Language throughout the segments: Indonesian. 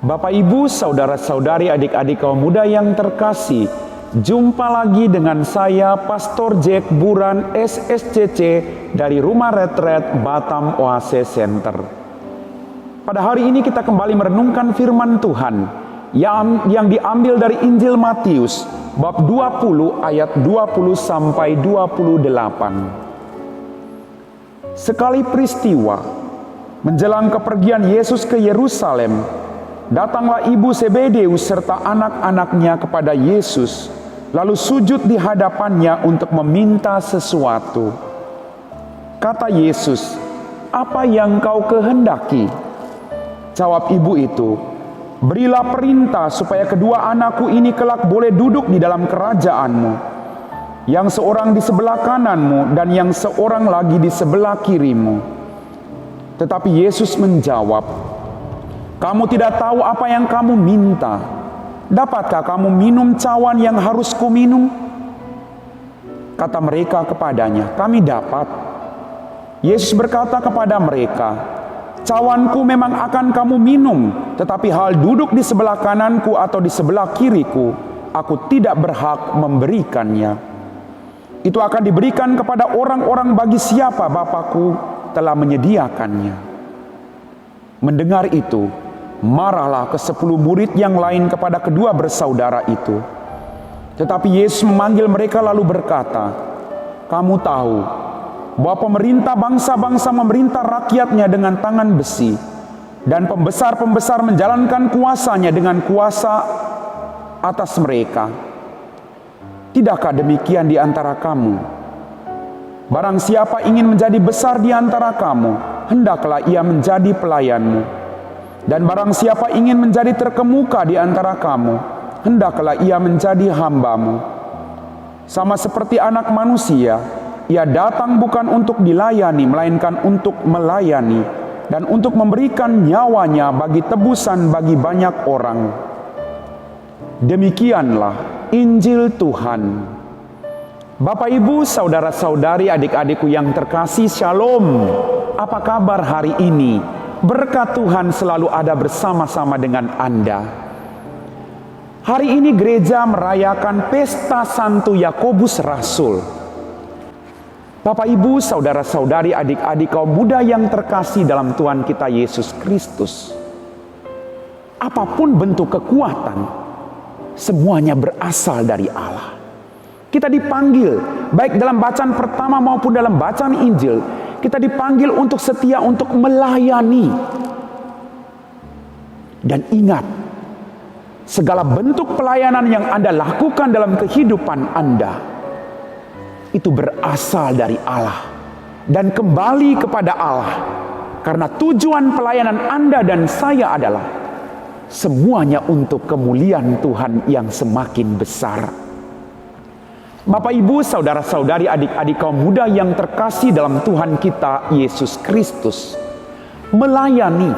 Bapak, Ibu, saudara-saudari, adik-adik kaum muda yang terkasih, jumpa lagi dengan saya, Pastor Jack Buran, SSCC dari Rumah Retret Batam Oase Center. Pada hari ini kita kembali merenungkan firman Tuhan yang diambil dari Injil Matius, bab 20 ayat 20 sampai 28. Sekali peristiwa menjelang kepergian Yesus ke Yerusalem, datanglah ibu Zebedeus serta anak-anaknya kepada Yesus, lalu sujud di hadapannya untuk meminta sesuatu. Kata Yesus, "Apa yang kau kehendaki?" Jawab ibu itu, "Berilah perintah supaya kedua anakku ini kelak boleh duduk di dalam kerajaanmu, yang seorang di sebelah kananmu dan yang seorang lagi di sebelah kirimu." Tetapi Yesus menjawab, "Kamu tidak tahu apa yang kamu minta. Dapatkah kamu minum cawan yang harus kuminum?" Kata mereka kepadanya, "Kami dapat." Yesus berkata kepada mereka, "Cawanku memang akan kamu minum, tetapi hal duduk di sebelah kananku atau di sebelah kiriku, aku tidak berhak memberikannya. Itu akan diberikan kepada orang-orang bagi siapa Bapakku telah menyediakannya." Mendengar itu, marahlah ke-10 murid yang lain kepada kedua bersaudara itu. Tetapi Yesus memanggil mereka lalu berkata, "Kamu tahu bahwa pemerintah bangsa-bangsa memerintah rakyatnya dengan tangan besi, dan pembesar-pembesar menjalankan kuasanya dengan kuasa atas mereka. Tidakkah demikian di antara kamu? Barang siapa ingin menjadi besar di antara kamu, hendaklah ia menjadi pelayanmu. Dan barang siapa ingin menjadi terkemuka di antara kamu, hendaklah ia menjadi hambamu. Sama seperti Anak Manusia, ia datang bukan untuk dilayani, melainkan untuk melayani, dan untuk memberikan nyawanya bagi tebusan bagi banyak orang." Demikianlah Injil Tuhan. Bapak, Ibu, saudara-saudari, adik-adikku yang terkasih, Shalom. Apa kabar hari ini? Berkat Tuhan selalu ada bersama-sama dengan Anda. Hari ini gereja merayakan pesta Santo Yakobus Rasul. Bapak, Ibu, saudara-saudari, adik-adik kaum muda yang terkasih dalam Tuhan kita Yesus Kristus. Apapun bentuk kekuatan, semuanya berasal dari Allah. Kita dipanggil, baik dalam bacaan pertama maupun dalam bacaan Injil, kita dipanggil untuk setia, untuk melayani. Dan ingat, segala bentuk pelayanan yang Anda lakukan dalam kehidupan Anda, itu berasal dari Allah dan kembali kepada Allah. Karena tujuan pelayanan Anda dan saya adalah semuanya untuk kemuliaan Tuhan yang semakin besar. Bapak, Ibu, saudara-saudari, adik-adik kaum muda yang terkasih dalam Tuhan kita Yesus Kristus, melayani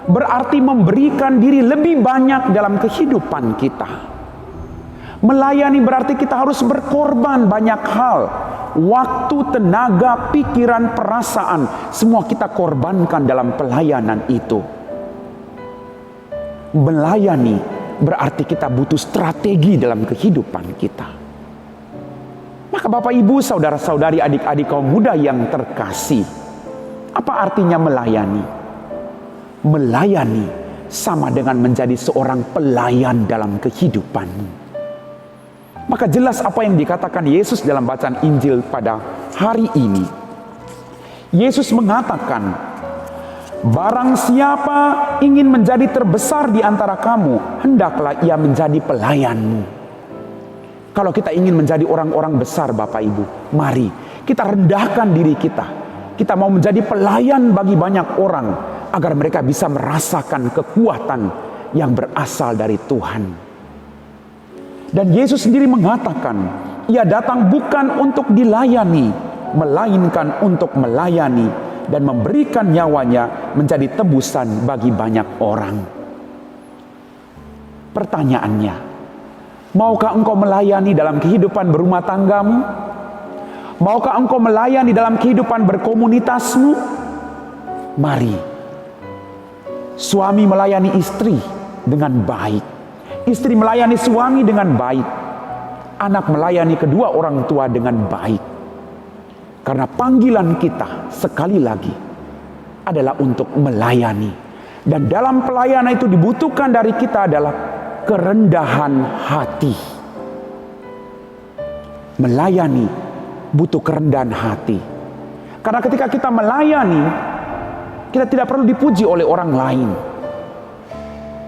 berarti memberikan diri lebih banyak dalam kehidupan kita. Melayani berarti kita harus berkorban banyak hal. Waktu, tenaga, pikiran, perasaan, semua kita korbankan dalam pelayanan itu. Melayani berarti kita butuh strategi dalam kehidupan kita. Maka Bapak, Ibu, saudara-saudari, adik-adik kaum muda yang terkasih, apa artinya melayani? Melayani sama dengan menjadi seorang pelayan dalam kehidupanmu. Maka jelas apa yang dikatakan Yesus dalam bacaan Injil pada hari ini. Yesus mengatakan, "Barang siapa ingin menjadi terbesar di antara kamu, hendaklah ia menjadi pelayanmu." Kalau kita ingin menjadi orang-orang besar, Bapak, Ibu, mari kita rendahkan diri kita. Kita mau menjadi pelayan bagi banyak orang, agar mereka bisa merasakan kekuatan yang berasal dari Tuhan. Dan Yesus sendiri mengatakan, ia datang bukan untuk dilayani, melainkan untuk melayani dan memberikan nyawanya menjadi tebusan bagi banyak orang. Pertanyaannya, maukah engkau melayani dalam kehidupan berumah tanggamu? Maukah engkau melayani dalam kehidupan berkomunitasmu? Mari Suami melayani istri dengan baik, istri melayani suami dengan baik, anak melayani kedua orang tua dengan baik. Karena panggilan kita sekali lagi adalah untuk melayani. Dan dalam pelayanan itu dibutuhkan dari kita adalah kerendahan hati. Melayani butuh kerendahan hati. Karena ketika kita melayani, kita tidak perlu dipuji oleh orang lain.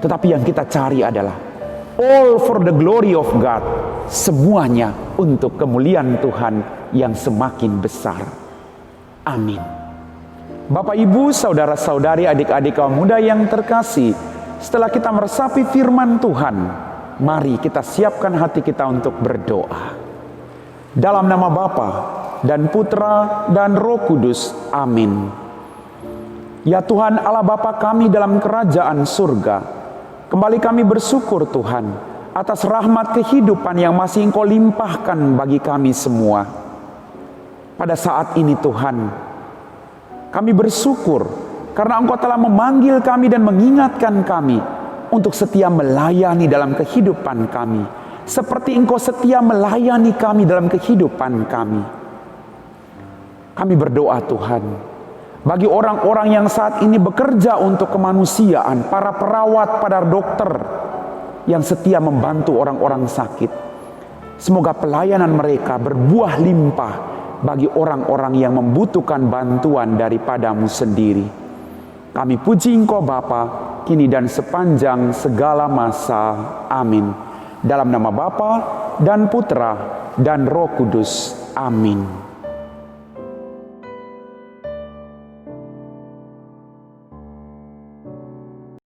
Tetapi yang kita cari adalah all for the glory of God. Semuanya untuk kemuliaan Tuhan yang semakin besar. Amin. Bapak, Ibu, saudara-saudari, adik-adik kaum muda yang terkasih, setelah kita meresapi firman Tuhan, mari kita siapkan hati kita untuk berdoa. Dalam nama Bapa dan Putra dan Roh Kudus. Amin. Ya Tuhan Allah Bapa kami dalam kerajaan surga, kembali kami bersyukur Tuhan atas rahmat kehidupan yang masih Engkau limpahkan bagi kami semua. Pada saat ini Tuhan, kami bersyukur karena Engkau telah memanggil kami dan mengingatkan kami untuk setia melayani dalam kehidupan kami, seperti Engkau setia melayani kami dalam kehidupan kami. Kami berdoa Tuhan, bagi orang-orang yang saat ini bekerja untuk kemanusiaan, para perawat, para dokter yang setia membantu orang-orang sakit, semoga pelayanan mereka berbuah limpah bagi orang-orang yang membutuhkan bantuan daripada-Mu sendiri. Kami puji Engkau Bapa, kini dan sepanjang segala masa. Amin. Dalam nama Bapa dan Putra dan Roh Kudus. Amin.